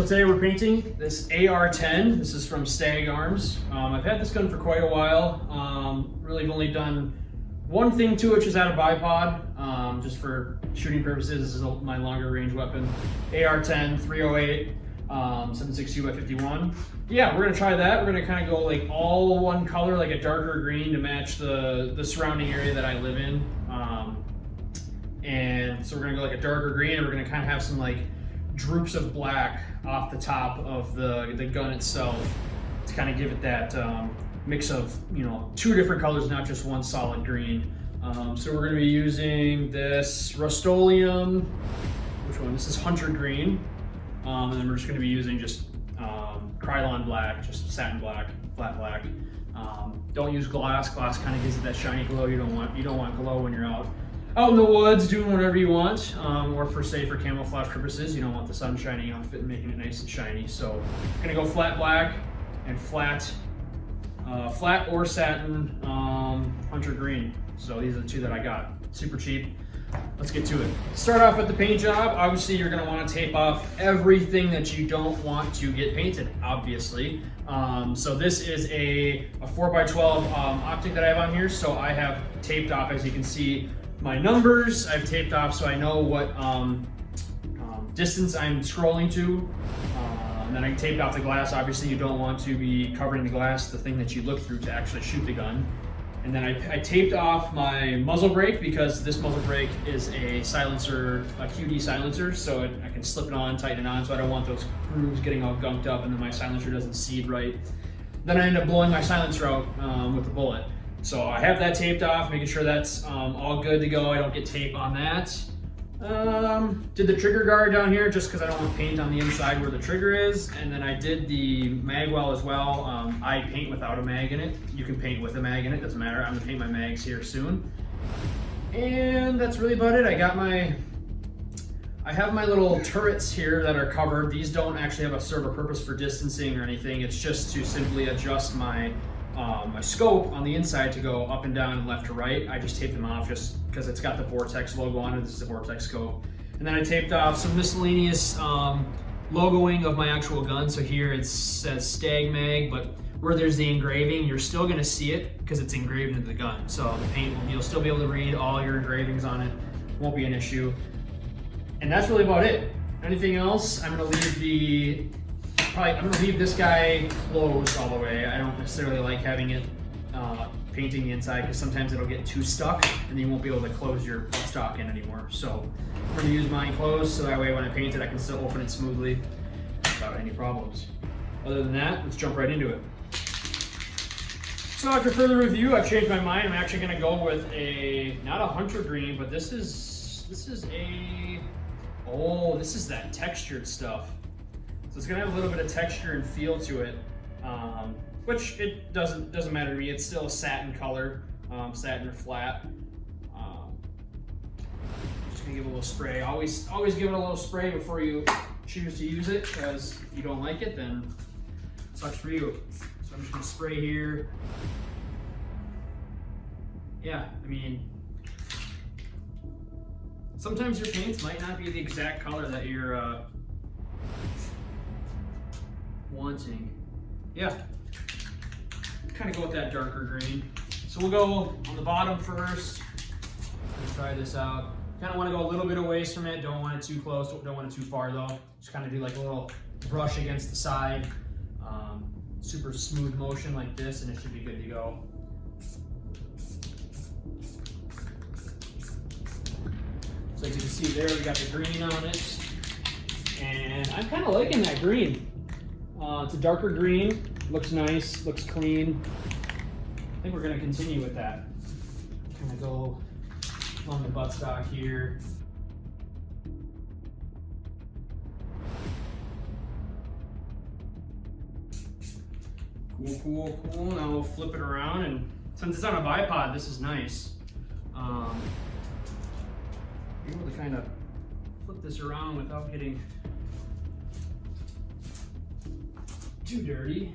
so today we're painting this AR-10. This is from Stag Arms. I've had this gun for quite a while. Really have only done one thing to it, which is add a bipod, just for shooting purposes. This is my longer range weapon. AR-10, 308, 7.62 by 51. Yeah, we're gonna try that. We're gonna kind of go like all one color, like a darker green to match the surrounding area that I live in. And so we're gonna go like a darker green, and we're gonna kind of have some like droops of black off the top of the gun itself to kind of give it that mix of, you know, two different colors, not just one solid green. So we're going to be using this Rust-Oleum, which one? This is Hunter Green. And then we're just going to be using just Krylon black, just satin black, flat black. Don't use glass. Glass kind of gives it that shiny glow. You don't want glow when you're out in the woods doing whatever you want, or for camouflage purposes. You don't want the sun shining off it and making it nice and shiny. So I'm gonna go flat black and flat or satin Hunter Green. So these are the two that I got. Super cheap. Let's get to it. Start off with the paint job. Obviously, you're gonna want to tape off everything that you don't want to get painted, obviously. So this is a 4x12 optic that I have on here. So I have taped off, as you can see, my numbers. I've taped off so I know what distance I'm scrolling to. And then I taped off the glass. Obviously, you don't want to be covering the glass, the thing that you look through to actually shoot the gun. And then I taped off my muzzle brake, because this muzzle brake is a silencer, a QD silencer, so I can slip it on, tighten it on, so I don't want those grooves getting all gunked up and then my silencer doesn't seed right. Then I end up blowing my silencer out with the bullet. So I have that taped off, making sure that's all good to go. I don't get tape on that. Did the trigger guard down here just because I don't want paint on the inside where the trigger is. And then I did the mag well as well. I paint without a mag in it. You can paint with a mag in it, doesn't matter. I'm gonna paint my mags here soon. And that's really about it. I have my little turrets here that are covered. These don't actually serve a purpose for distancing or anything. It's just to simply adjust my scope on the inside to go up and down and left to right. I just taped them off just because it's got the Vortex logo on it. This is a Vortex scope. And then I taped off some miscellaneous logoing of my actual gun. So here it says Stag Mag, but where there's the engraving, you're still gonna see it because it's engraved into the gun. So the paint, you'll still be able to read all your engravings on it. Won't be an issue. And that's really about it. Anything else? I'm gonna leave this guy closed all the way. I don't necessarily like having it painting the inside, because sometimes it'll get too stuck and you won't be able to close your buttstock in anymore. So I'm gonna use mine closed so that way when I paint it, I can still open it smoothly without any problems. Other than that, let's jump right into it. So after further review, I've changed my mind. I'm actually gonna go with not a Hunter Green, but this is that textured stuff. So it's gonna have a little bit of texture and feel to it, which it doesn't matter to me. It's still a satin color, satin or flat. Just gonna give it a little spray. Always give it a little spray before you choose to use it, because if you don't like it, then it sucks for you. So I'm just gonna spray here. Yeah, I mean, sometimes your paints might not be the exact color that you're wanting. Yeah, kind of go with that darker green. So we'll go on the bottom first. Let's try this out. Kind of want to go a little bit away from it. Don't want it too close, don't want it too far though. Just kind of do like a little brush against the side. Super smooth motion like this, and it should be good to go. So as you can see there, we got the green on it. And I'm kind of liking that green. It's a darker green, looks nice, looks clean. I think we're gonna continue with that. Kind of go on the buttstock here. Cool. Now we'll flip it around, and since it's on a bipod, this is nice. Be able to kind of flip this around without getting too dirty.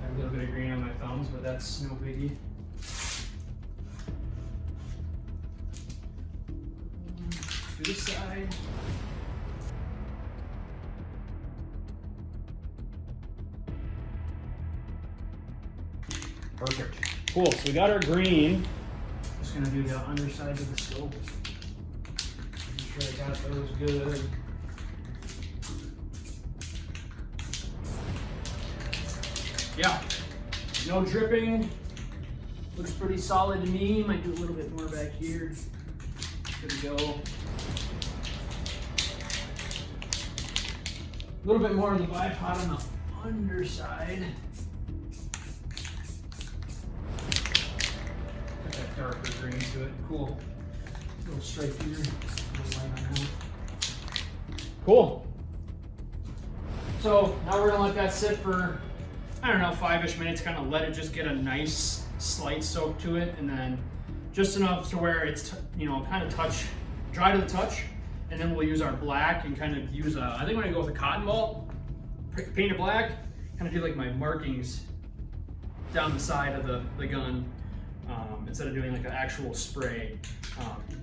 I have a little bit of green on my thumbs, but that's no biggie. To this side. Cool, so we got our green. Just gonna do the undersides of the scope. Make sure I got those good. Yeah, no dripping. Looks pretty solid to me. Might do a little bit more back here. Good to go. A little bit more of the bipod on the underside. Got that darker green to it. Cool. Little stripe here. Little light on that. Cool. So now we're gonna let that sit for, I don't know, 5-ish minutes. Kind of let it just get a nice slight soak to it, and then just enough to where it's kind of dry to the touch. And then we'll use our black and kind of use I think I'm gonna go with a cotton ball, paint it black, kind of do like my markings down the side of the gun instead of doing like an actual spray.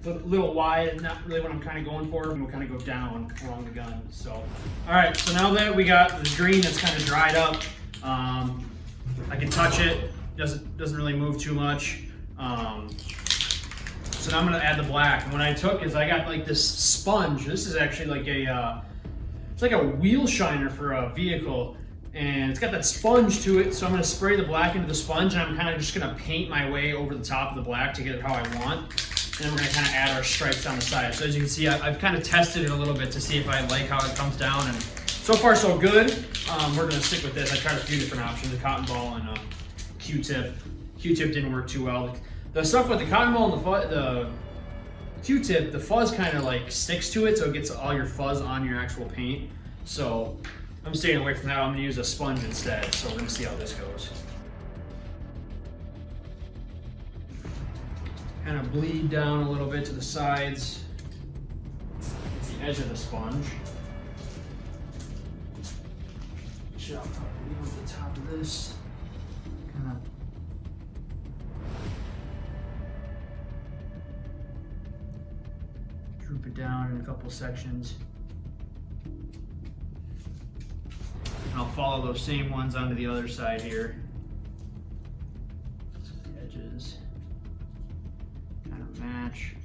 A little wide, not really what I'm kind of going for, and we'll kind of go down along the gun. So, all right, so now that we got the green that's kind of dried up, I can touch it, doesn't really move too much. So now I'm gonna add the black. And what I took is I got like this sponge. This is actually like it's like a wheel shiner for a vehicle. And it's got that sponge to it. So I'm gonna spray the black into the sponge, and I'm kind of just gonna paint my way over the top of the black to get it how I want. And then we're gonna kind of add our stripes down the side. So as you can see, I've kind of tested it a little bit to see if I like how it comes down. And so far so good. We're gonna stick with this. I tried a few different options, a cotton ball and a Q-tip. Q-tip didn't work too well. The stuff with the cotton ball and the Q-tip, the fuzz kind of like sticks to it, so it gets all your fuzz on your actual paint. So I'm staying away from that. I'm gonna use a sponge instead. So we're gonna see how this goes. Kind of bleed down a little bit to the sides, the edge of the sponge. Actually, I'll probably leave at the top of this. Kind of droop it down in a couple sections. And I'll follow those same ones onto the other side here. The edges kind of match.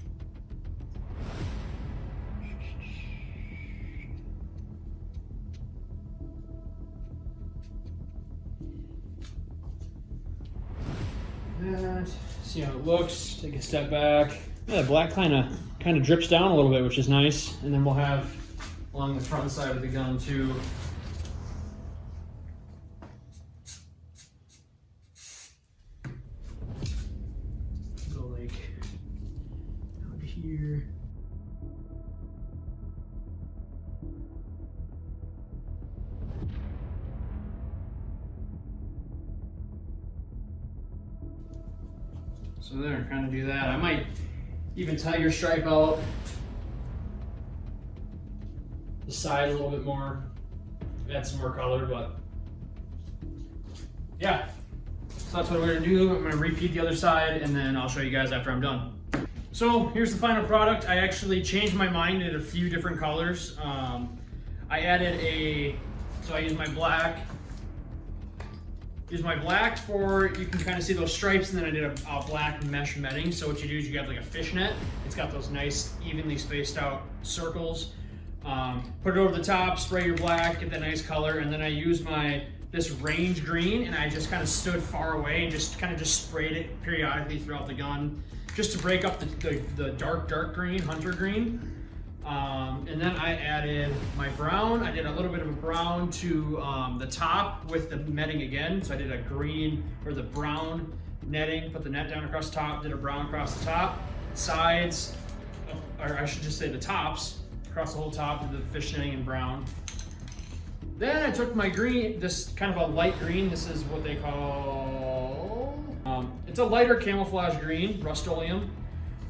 That. See how it looks. Take a step back. Yeah, the black kind of drips down a little bit, which is nice. And then we'll have along the front side of the gun too. Go like down to here. So there, kind of do that. I might even tiger stripe out the side a little bit more, add some more color, but yeah. So that's what we're gonna do. I'm gonna repeat the other side, and then I'll show you guys after I'm done. So here's the final product. I actually changed my mind at a few different colors. I added so I used my black. Use my black for, you can kind of see those stripes, and then I did a black mesh netting. So what you do is you have like a fishnet. It's got those nice evenly spaced out circles. Put it over the top, spray your black, get that nice color, and then I use this range green, and I just kind of stood far away and just sprayed it periodically throughout the gun, just to break up the dark green, hunter green. And then I added my brown. I did a little bit of a brown to the top with the netting again. So I did a green or the brown netting, put the net down across the top, did a brown across the top, sides, or I should just say the tops, across the whole top, did the fish netting in brown. Then I took my green, this kind of a light green. This is what they call, it's a lighter camouflage green, Rust-Oleum.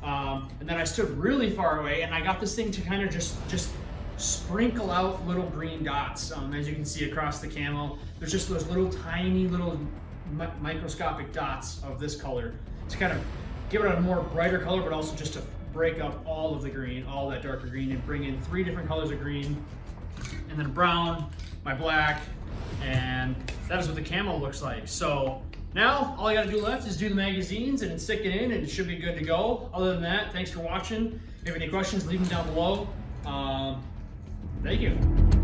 And then I stood really far away, and I got this thing to kind of just sprinkle out little green dots. As you can see across the camo, there's just those little tiny little microscopic dots of this color to kind of give it a more brighter color, but also just to break up all of the green, all that darker green, and bring in 3 different colors of green, and then brown, my black, and that is what the camo looks like. So Now, all I gotta do left is do the magazines and stick it in and it should be good to go. Other than that, thanks for watching. If you have any questions, leave them down below. Thank you.